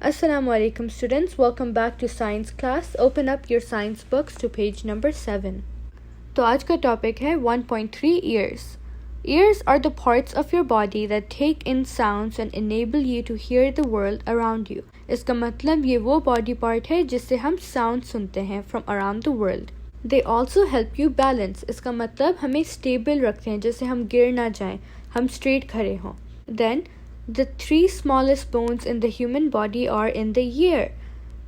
Assalamu alaikum students, welcome back to science class. Open up your science books to page number 7. तो आज का topic है 1.3 ears. Ears are the parts of your body that take in sounds and enable you to hear the world around you. इसका मतलब ये वो body part है जिससे हम sound सुनते हैं from around the world. They also help you balance. इसका मतलब हमें stable रखते हैं जिससे हम गिर ना जाएं, हम straight खड़े हों. Then the 3 smallest bones in the human body are in the ear.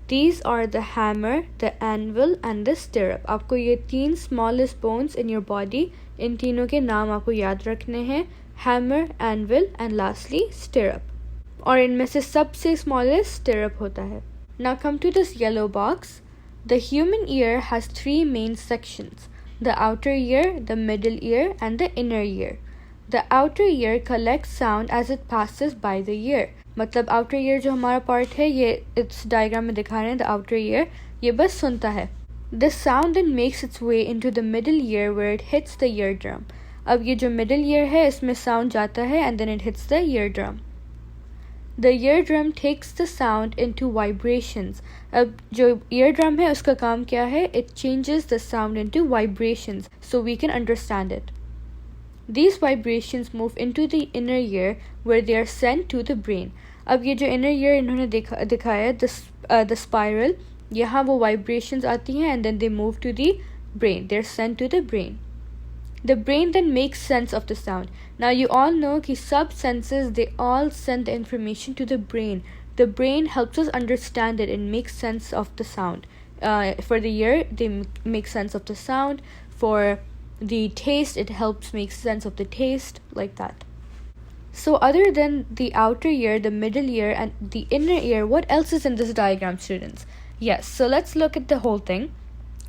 These are the hammer, the anvil and the stirrup. आपको ये 3 smallest bones in your body, इन तीनों के नाम आपको याद रखने हैं. Hammer, anvil and lastly stirrup. और इनमें से सबसे smallest stirrup होता है. Now come to this yellow box. The human ear has 3 main sections. The outer ear, the middle ear and the inner ear. The outer ear collects sound as it passes by the ear. मतलब outer ear जो हमारा part है, ये इस diagram में दिखा रहे हैं, the outer ear, ये बस सुनता है. The sound then makes its way into the middle ear where it hits the eardrum. अब ये जो middle ear है, इसमें sound जाता है and then it hits the eardrum. The eardrum takes the sound into vibrations. अब जो eardrum है, उसका काम क्या है? It changes the sound into vibrations so we can understand it. These vibrations move into the inner ear where they are sent to the brain. अब ये जो inner ear इन्होंने दिखाया the spiral, यहाँ वो vibrations आती हैं and then they move to the brain. They're sent to the brain. The brain then makes sense of the sound. Now you all know कि sub senses, they all send the information to the brain. The brain helps us understand it and make sense of the sound. For the ear, they make sense of the sound. For the taste, it helps make sense of the taste, like that. So other than the outer ear, the middle ear and the inner ear, what else is in this diagram, students? Yes, so let's look at the whole thing.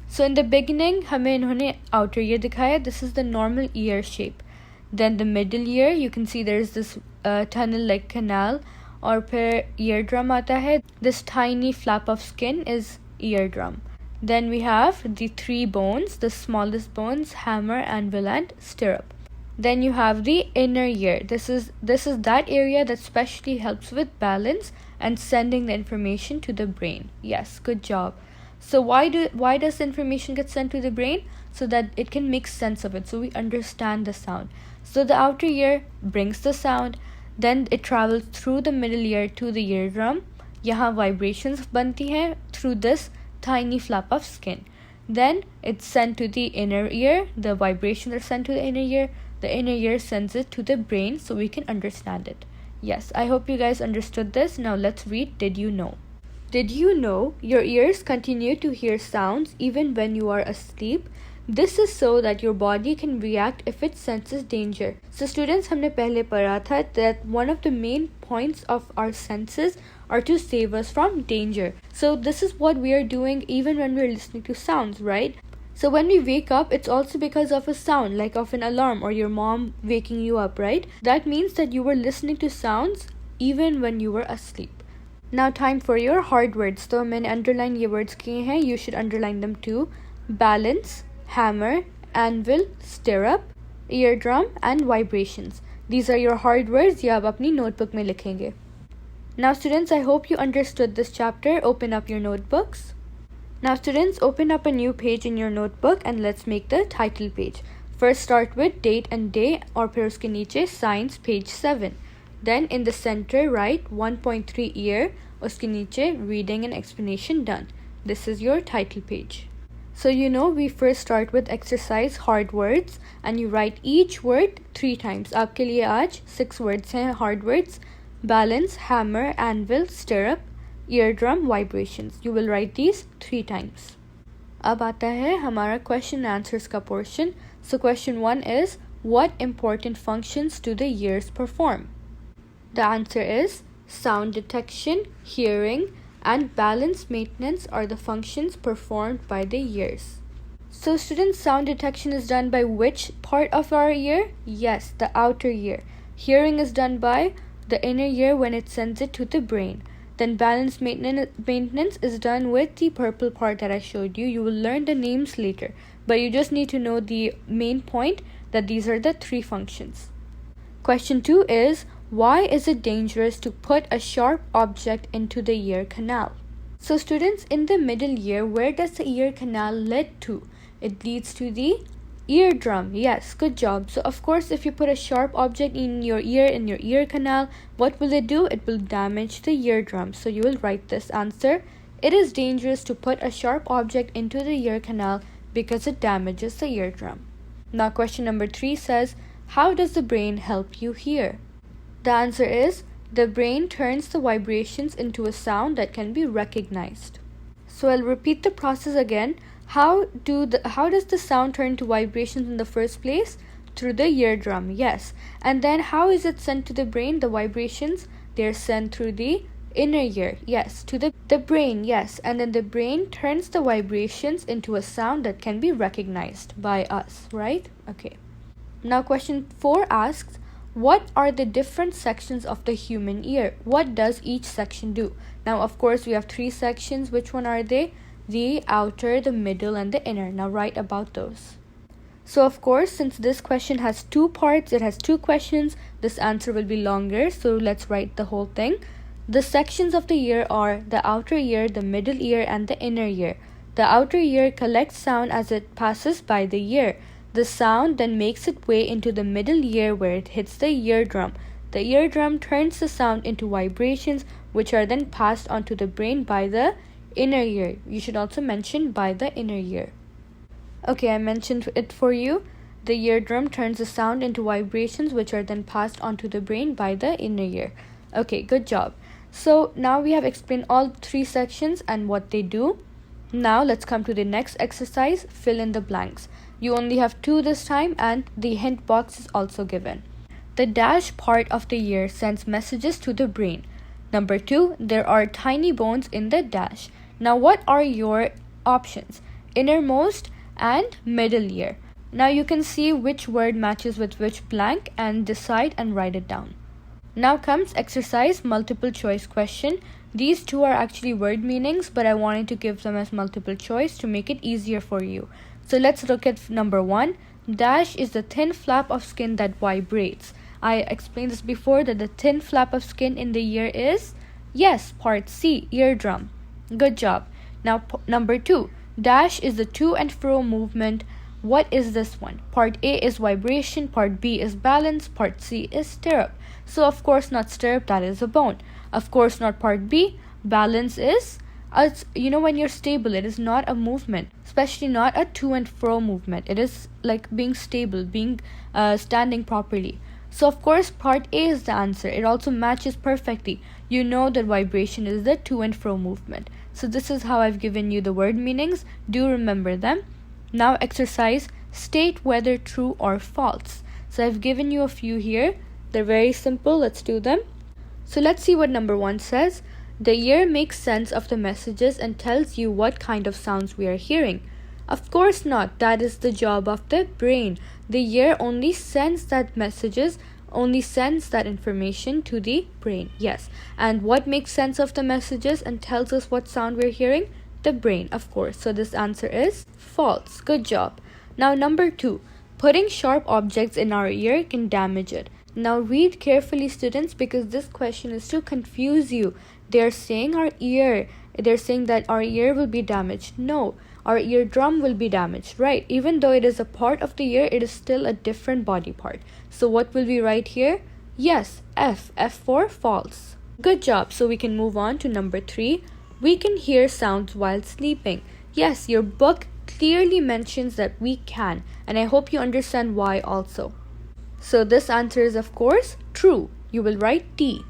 So in the beginning, हमें इन्होंने outer ear दिखाया. This is the normal ear shape. Then the middle ear, you can see there's this tunnel like canal. और फिर eardrum आता है. This tiny flap of skin is eardrum. Then we have the 3 bones, the smallest bones, hammer, anvil and stirrup. Then you have the inner ear. This is that area that specially helps with balance and sending the information to the brain. Yes, good job. So why does the information get sent to the brain? So that it can make sense of it, so we understand the sound. So the outer ear brings the sound, then it travels through the middle ear to the eardrum. यहाँ vibrations बनती हैं through this tiny flap of skin. Then it's sent to the inner ear. The vibrations are sent to the inner ear. The inner ear sends it to the brain so we can understand it. Yes, I hope you guys understood this. Now let's read Did You Know? Did you know your ears continue to hear sounds even when you are asleep? This is so that your body can react if it senses danger. So students, हमने पहले पढ़ा था that one of the main points of our senses are to save us from danger. So this is what we are doing even when we're listening to sounds, right? So when we wake up, it's also because of a sound, like of an alarm or your mom waking you up, right? That means that you were listening to sounds even when you were asleep. Now time for your hard words. तो मैंने underline ये words किए हैं. You should underline them too. Balance, hammer, anvil, stirrup, eardrum and vibrations. These are your hard words. ये आप अपनी notebook में लिखेंगे. Now students, I hope you understood this chapter. Open up your notebooks. Now students, open up a new page in your notebook and let's make the title page. First start with date and day और फिर उसके नीचे science page 7. Then in the center write 1.3 ear, उसके नीचे reading and explanation done. This is your title page. So you know we first start with exercise hard words and you write each word 3 times. आपके लिए आज 6 words हैं hard words. Balance, hammer, anvil, stirrup, eardrum, vibrations. You will write these 3 times. अब आता है हमारा question and answers का portion. So question 1 is, what important functions do the ears perform? The answer is sound detection, hearing, and balance maintenance are the functions performed by the ears. So students, sound detection is done by which part of our ear? Yes, the outer ear. Hearing is done by the inner ear when it sends it to the brain. Then balance maintenance is done with the purple part that I showed you. You will learn the names later, but you just need to know the main point that these are the 3 functions. Question 2 is, Why is it dangerous to put a sharp object into the ear canal? So students, in the middle ear, where does the ear canal lead to? It leads to the eardrum. Yes, good job. So of course, if you put a sharp object in your ear canal, what will it do? It will damage the eardrum. So you will write this answer. It is dangerous to put a sharp object into the ear canal because it damages the eardrum. Now question number 3 says, how does the brain help you hear? The answer is, the brain turns the vibrations into a sound that can be recognized. So I'll repeat the process again. How does the sound turn to vibrations in the first place? Through the eardrum, yes. And then how is it sent to the brain? The vibrations, they're sent through the inner ear, yes, to the brain, yes. And then the brain turns the vibrations into a sound that can be recognized by us, right? Okay. Now question 4 asks, what are the different sections of the human ear? What does each section do? Now, of course, we have 3 sections. Which one are they? The outer, the middle, and the inner. Now, write about those. So, of course, since this question has 2 parts, it has 2 questions, this answer will be longer. So, let's write the whole thing. The sections of the ear are the outer ear, the middle ear, and the inner ear. The outer ear collects sound as it passes by the ear. The sound then makes its way into the middle ear where it hits the eardrum. The eardrum turns the sound into vibrations which are then passed on to the brain by the inner ear. You should also mention by the inner ear. Okay, I mentioned it for you. The eardrum turns the sound into vibrations which are then passed on to the brain by the inner ear. Okay, good job. So now we have explained all 3 sections and what they do. Now let's come to the next exercise, fill in the blanks. You only have 2 this time and the hint box is also given. The dash part of the ear sends messages to the brain. Number 2, there are tiny bones in the dash. Now what are your options? Innermost and middle ear. Now you can see which word matches with which blank and decide and write it down. Now comes exercise multiple choice question. These 2 are actually word meanings, but I wanted to give them as multiple choice to make it easier for you. So let's look at number 1. Dash is the thin flap of skin that vibrates. I explained this before that the thin flap of skin in the ear is, yes, part C, eardrum. Good job. Now number 2. Dash is the to and fro movement. What is this one? Part A is vibration, part B is balance, part C is stirrup. So of course not stirrup, that is a bone. Of course not part B. Balance is, when you're stable, it is not a movement, especially not a to and fro movement. It is like being stable, being standing properly. So of course part A is the answer. It also matches perfectly. You know that vibration is the to and fro movement. So this is how I've given you the word meanings. Do remember them. Now exercise, state whether true or false. So I've given you a few here. They're very simple. Let's do them. So let's see what number 1 says. The ear makes sense of the messages and tells you what kind of sounds we are hearing. Of course not. That is the job of the brain. The ear only sends that information to the brain. Yes. And what makes sense of the messages and tells us what sound we're hearing? The brain, of course. So this answer is false. Good job. Now number 2. Putting sharp objects in our ear can damage it. Now read carefully, students, because this question is to confuse you. They're saying that our ear will be damaged. No, our eardrum will be damaged, right? Even though it is a part of the ear, it is still a different body part. So what will we write here? Yes, F for false. Good job. So we can move on to number 3. We can hear sounds while sleeping. Yes, your book clearly mentions that we can, and I hope you understand why also. So this answer is of course true. You will write D.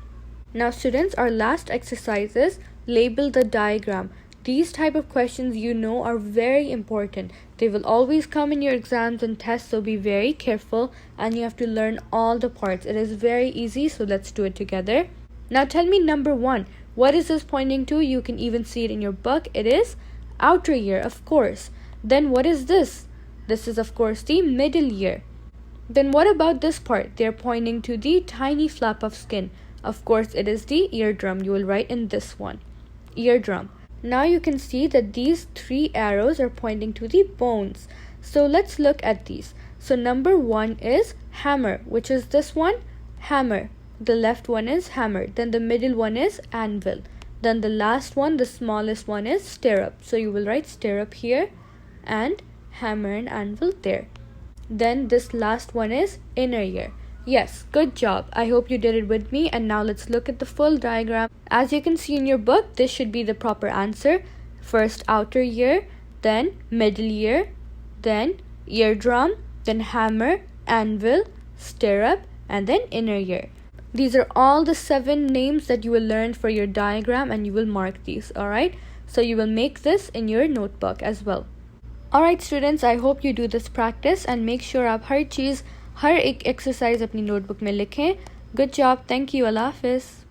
Now students, our last exercise is label the diagram. These type of questions are very important. They will always come in your exams and tests, so be very careful and you have to learn all the parts. It is very easy, so let's do it together. Now tell me number 1. What is this pointing to? You can even see it in your book. It is outer ear, of course. Then what is this? This is of course the middle ear. Then what about this part? They're pointing to the tiny flap of skin. Of course, it is the eardrum. You will write in this one. Eardrum. Now you can see that these 3 arrows are pointing to the bones. So let's look at these. So number 1 is hammer, which is this one, hammer. the left one is hammer, then the middle one is anvil, then the last one, the smallest one, is stirrup. So you will write stirrup here and hammer and anvil there. Then this last one is inner ear. Yes, good job. I hope you did it with me. And now let's look at the full diagram. As you can see in your book, this should be the proper answer. First outer ear, then middle ear, then eardrum, then hammer, anvil, stirrup, and then inner ear. These are all the 7 names that you will learn for your diagram, and you will mark these, alright? So you will make this in your notebook as well. Alright students, I hope you do this practice and make sure आप हर चीज़ हर एक exercise अपनी notebook में लिखें. Good job, thank you, Allah Hafiz.